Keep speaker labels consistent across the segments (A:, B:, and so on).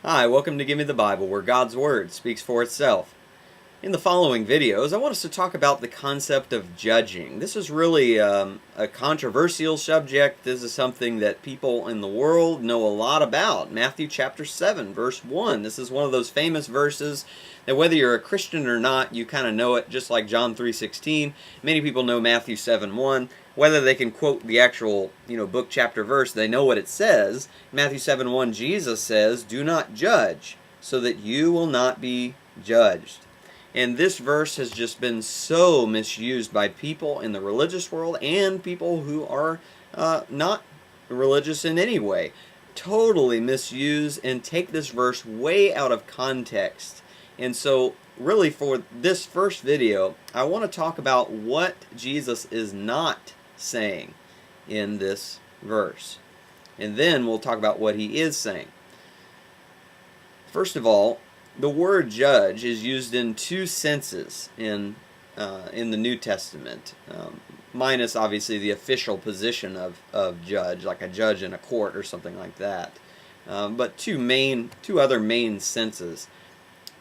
A: Hi, welcome to Give Me the Bible, where God's Word speaks for itself. In the following videos, I want us to talk about the concept of judging. This is really a controversial subject. This is something that people in the world know a lot about. Matthew chapter 7, verse 1. This is one of those famous verses that whether you're a Christian or not, you kind of know it, just like John 3:16. Many people know Matthew 7:1. Whether they can quote the actual, book, chapter, verse, they know what it says. Matthew 7:1, Jesus says, "Do not judge, so that you will not be judged." And this verse has just been so misused by people in the religious world and people who are not religious in any way. Totally misuse and take this verse way out of context. And so really for this first video, I want to talk about what Jesus is not saying in this verse. And then we'll talk about what he is saying. First of all, the word judge is used in two senses in the New Testament, minus obviously the official position of judge, like a judge in a court or something like that. But two other main senses.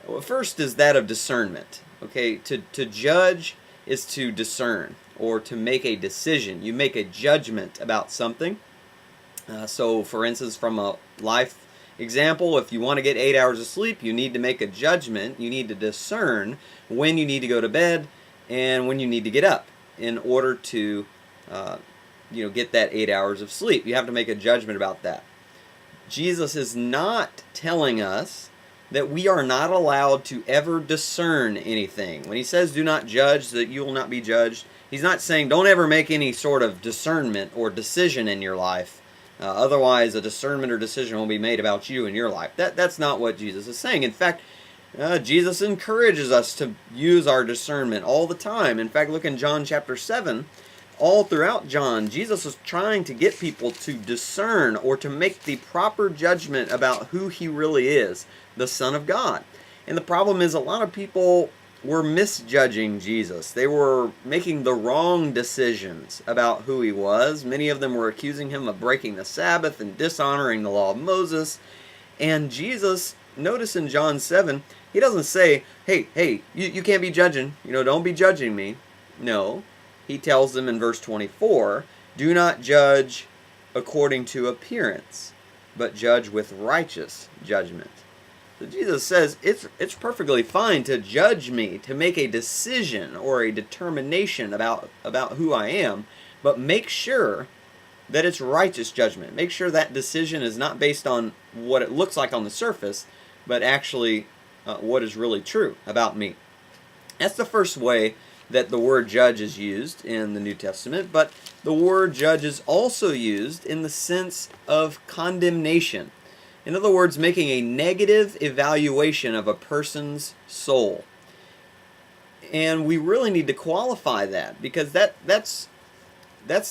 A: Well, first is that of discernment. Okay, to judge is to discern or to make a decision. You make a judgment about something. So, for instance, from a life example, if you want to get 8 hours of sleep, you need to make a judgment. You need to discern when you need to go to bed and when you need to get up in order to get that 8 hours of sleep. You have to make a judgment about that. Jesus is not telling us that we are not allowed to ever discern anything. When he says do not judge, that you will not be judged, he's not saying don't ever make any sort of discernment or decision in your life. Otherwise, a discernment or decision will be made about you in your life. That's not what Jesus is saying. In fact, Jesus encourages us to use our discernment all the time. In fact, look in John chapter 7. All throughout John, Jesus is trying to get people to discern or to make the proper judgment about who he really is, the Son of God. And the problem is a lot of people were misjudging Jesus. They were making the wrong decisions about who he was. Many of them were accusing him of breaking the Sabbath and dishonoring the law of Moses. And Jesus, notice in John 7, he doesn't say, hey, you can't be judging. Don't be judging me. No. He tells them in verse 24, do not judge according to appearance, but judge with righteous judgment. So Jesus says it's perfectly fine to judge me, to make a decision or a determination about who I am, but make sure that it's righteous judgment. Make sure that decision is not based on what it looks like on the surface, but actually what is really true about me. That's the first way that the word judge is used in the New Testament, but the word judge is also used in the sense of condemnation. In other words, making a negative evaluation of a person's soul. And we really need to qualify that, because that's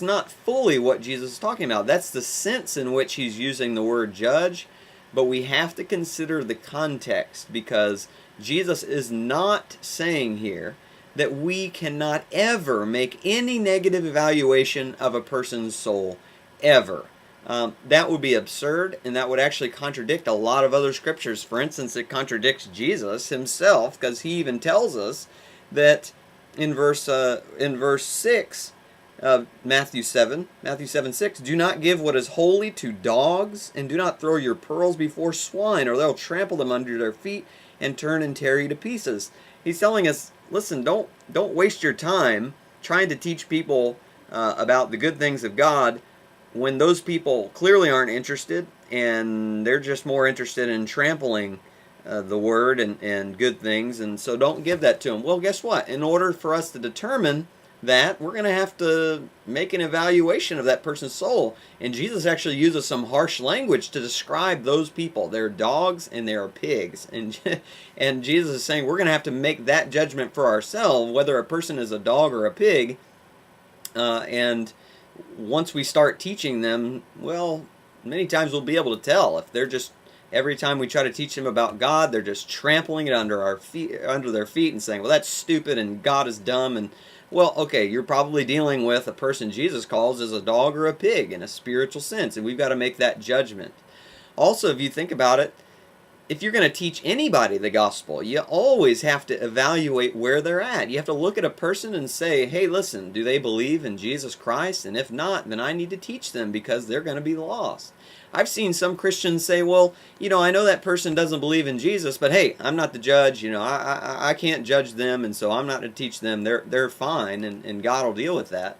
A: not fully what Jesus is talking about. That's the sense in which he's using the word judge, but we have to consider the context, because Jesus is not saying here that we cannot ever make any negative evaluation of a person's soul, ever. That would be absurd, and that would actually contradict a lot of other scriptures. For instance, it contradicts Jesus himself, because he even tells us that in verse 6 of Matthew 7:6, do not give what is holy to dogs, and do not throw your pearls before swine, or they'll trample them under their feet and turn and tear you to pieces. He's telling us, listen, don't waste your time trying to teach people about the good things of God when those people clearly aren't interested, and they're just more interested in trampling the word and good things, and so don't give that to them. Well, guess what? In order for us to determine that, we're going to have to make an evaluation of that person's soul. And Jesus actually uses some harsh language to describe those people. They're dogs and they're pigs. And Jesus is saying we're going to have to make that judgment for ourselves, whether a person is a dog or a pig. And once we start teaching them, well, many times we'll be able to tell if they're just, every time we try to teach them about God, they're just trampling it under their feet and saying, well, that's stupid and God is dumb. And well, okay, you're probably dealing with a person Jesus calls as a dog or a pig in a spiritual sense, and we've got to make that judgment. Also, if you think about it, if you're going to teach anybody the gospel, you always have to evaluate where they're at. You have to look at a person and say, hey, listen, do they believe in Jesus Christ? And if not, then I need to teach them because they're going to be lost. I've seen some Christians say, well, I know that person doesn't believe in Jesus, but hey, I'm not the judge. I can't judge them, and so I'm not going to teach them. They're fine, and God will deal with that.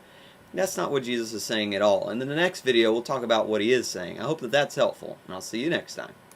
A: That's not what Jesus is saying at all. And in the next video, we'll talk about what he is saying. I hope that that's helpful, and I'll see you next time.